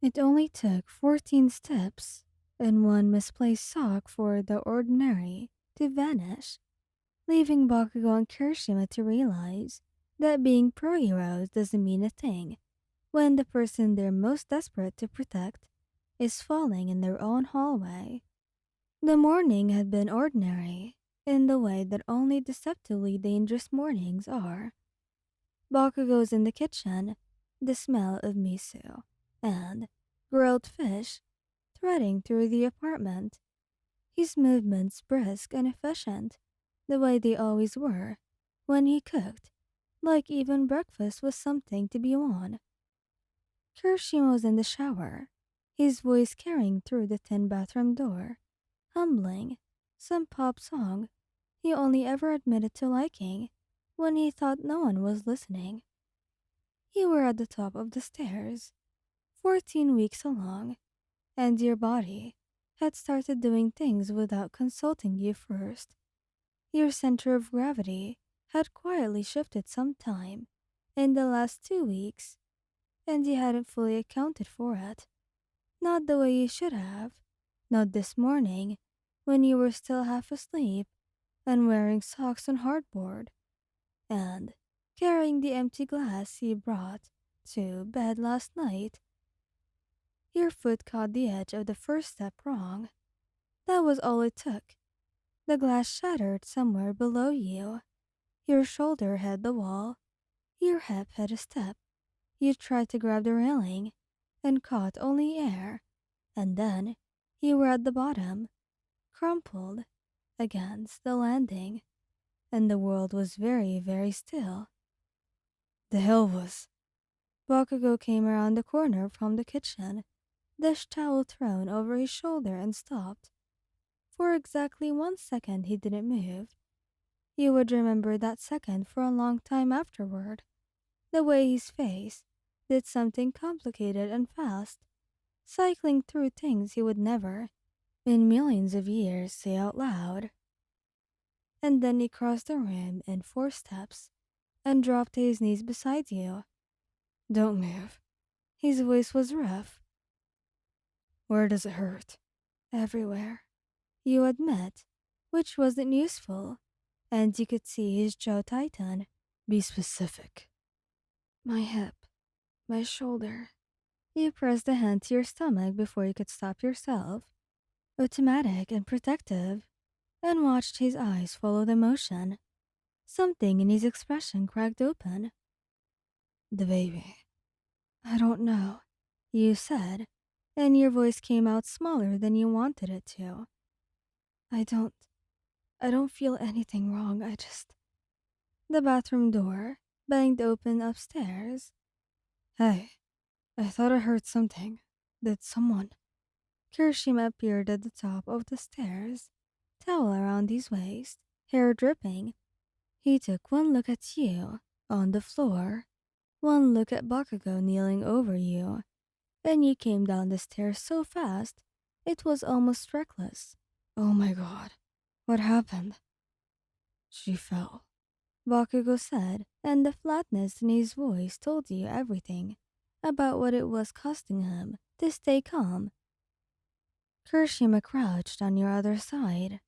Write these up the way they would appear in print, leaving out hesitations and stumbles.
It only took 14 steps and one misplaced sock for the ordinary to vanish, leaving Bakugo and Kirishima to realize that being pro-heroes doesn't mean a thing when the person they're most desperate to protect is falling in their own hallway. The morning had been ordinary, in the way that only deceptively dangerous mornings are. Bakugo's in the kitchen, the smell of miso and grilled fish threading through the apartment, his movements brisk and efficient, the way they always were when he cooked, like even breakfast was something to be on. Kirishima was in the shower, his voice carrying through the thin bathroom door, humbling some pop song he only ever admitted to liking when he thought no one was listening. You were at the top of the stairs, 14 weeks along, and your body had started doing things without consulting you first. Your center of gravity had quietly shifted some time in the last 2 weeks, and you hadn't fully accounted for it. Not the way you should have. Not this morning, when you were still half asleep and wearing socks on hardboard, and carrying the empty glass you brought to bed last night. Your foot caught the edge of the first step wrong. That was all it took. The glass shattered somewhere below you. Your shoulder hit the wall. Your hip hit a step. You tried to grab the railing and caught only air. And then you were at the bottom, crumpled against the landing, and the world was very, very still. The hell was. Bakugo came around the corner from the kitchen, dish towel thrown over his shoulder, and stopped. For exactly 1 second he didn't move. You would remember that second for a long time afterward. The way his face did something complicated and fast, cycling through things he would never, in millions of years, say out loud. And then he crossed the room in 4 steps and dropped to his knees beside you. Don't move. His voice was rough. Where does it hurt? Everywhere. You admit, which wasn't useful, and you could see his jaw tighten. Be specific. My hip, my shoulder. You pressed a hand to your stomach before you could stop yourself, automatic and protective, and watched his eyes follow the motion. Something in his expression cracked open. The baby. I don't know, you said, and your voice came out smaller than you wanted it to. I don't I don't feel anything wrong, I just. The bathroom door banged open upstairs. Hey, I thought I heard something. Did someone? Kirishima appeared at the top of the stairs, towel around his waist, hair dripping. He took one look at you, on the floor, one look at Bakugo kneeling over you, and you came down the stairs so fast it was almost reckless. Oh my god, what happened? She fell, Bakugo said, and the flatness in his voice told you everything about what it was costing him to stay calm. Kirishima crouched on your other side,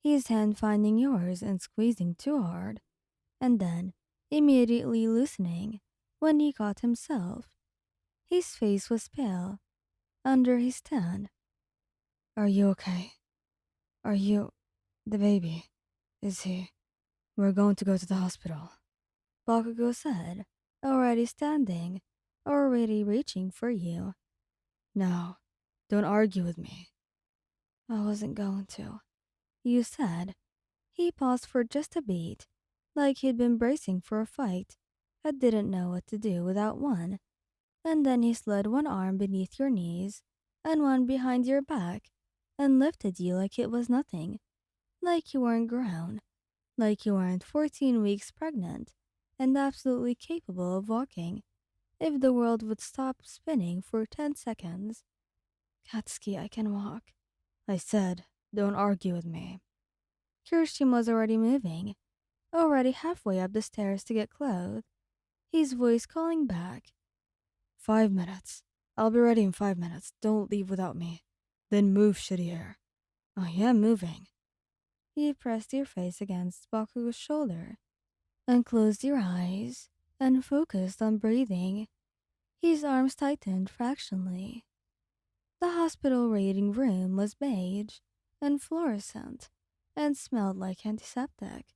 his hand finding yours and squeezing too hard, and then immediately loosening when he caught himself. His face was pale under his tan. Are you okay? Are you... the baby? Is he... We're going to go to the hospital, Bakugo said, already standing, already reaching for you. No, don't argue with me. I wasn't going to, you said. He paused for just a beat, like he'd been bracing for a fight, but didn't know what to do without one. And then he slid one arm beneath your knees and one behind your back and lifted you like it was nothing, like you weren't grown, like you weren't 14 weeks pregnant and absolutely capable of walking if the world would stop spinning for 10 seconds. Katsuki, I can walk. I said, don't argue with me. Kirishima was already moving, already halfway up the stairs to get clothed, his voice calling back. 5 minutes. I'll be ready in 5 minutes. Don't leave without me. Then move, shitty hair. I am moving. You pressed your face against Bakugo's shoulder and closed your eyes and focused on breathing. His arms tightened fractionally. The hospital waiting room was beige and fluorescent and smelled like antiseptic.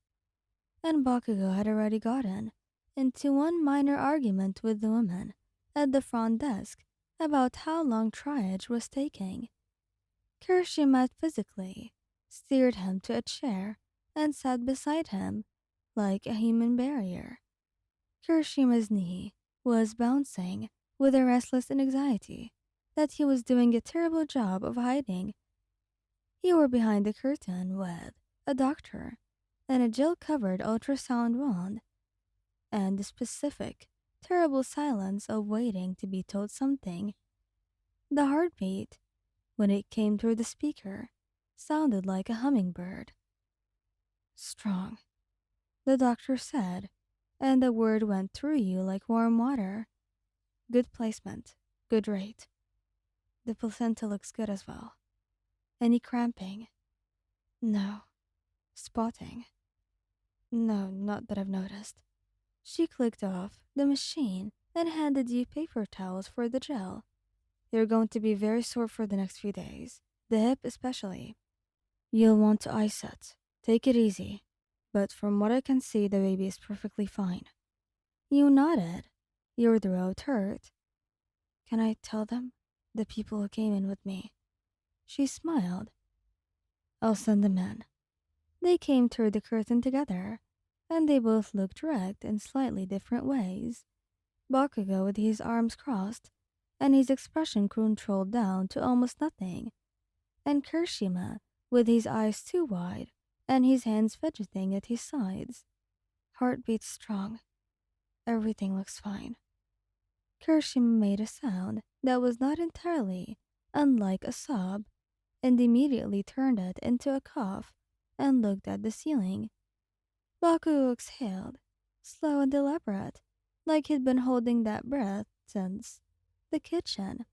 And Bakugo had already gotten into one minor argument with the woman at the front desk about how long triage was taking. Kirishima physically steered him to a chair and sat beside him like a human barrier. Kirishima's knee was bouncing with a restless anxiety that he was doing a terrible job of hiding. You were behind the curtain with a doctor and a gel-covered ultrasound wand and the specific, terrible silence of waiting to be told something. The heartbeat, when it came through the speaker, sounded like a hummingbird. Strong, the doctor said, and the word went through you like warm water. Good placement, good rate. The placenta looks good as well. Any cramping? No. Spotting? No, not that I've noticed. She clicked off the machine and handed you paper towels for the gel. You're going to be very sore for the next few days, the hip especially. You'll want to ice it. Take it easy. But from what I can see, the baby is perfectly fine. You nodded. Your throat hurt. Can I tell them? The people who came in with me. She smiled. I'll send them in. They came through the curtain together, and they both looked wrecked in slightly different ways. Bakugo with his arms crossed, and his expression controlled down to almost nothing, and Kirishima with his eyes too wide and his hands fidgeting at his sides. Heartbeat strong. Everything looks fine. Kirishima made a sound that was not entirely unlike a sob, and immediately turned it into a cough and looked at the ceiling. Bakugo exhaled, slow and deliberate, like he'd been holding that breath since the kitchen.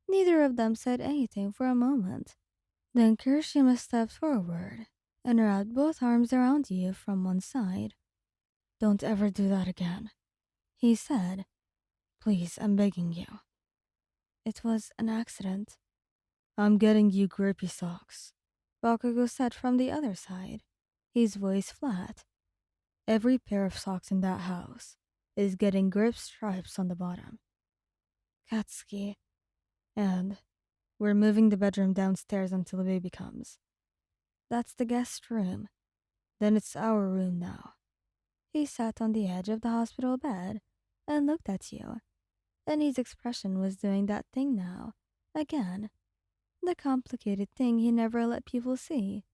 Neither of them said anything for a moment. Then Kirishima stepped forward and wrapped both arms around you from one side. Don't ever do that again, he said. Please, I'm begging you. It was an accident. I'm getting you grippy socks, Bakugo said from the other side, his voice flat. Every pair of socks in that house is getting grip stripes on the bottom. Katsuki, and we're moving the bedroom downstairs until the baby comes. That's the guest room. Then it's our room now. He sat on the edge of the hospital bed and looked at you, and his expression was doing that thing now, again. The complicated thing he never let people see.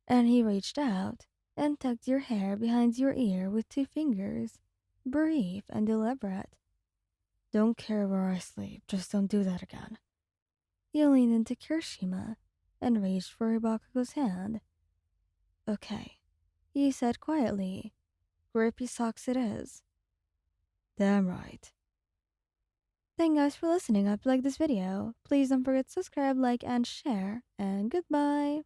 And he reached out and tucked your hair behind your ear with 2 fingers, brief and deliberate. Don't care where I sleep, just don't do that again. He leaned into Kirishima and reached for Bakugo's hand. Okay, he said quietly. Grippy socks it is. Damn right. Thank you guys for listening. I hope you like this video. Please don't forget to subscribe, like, and share. And goodbye.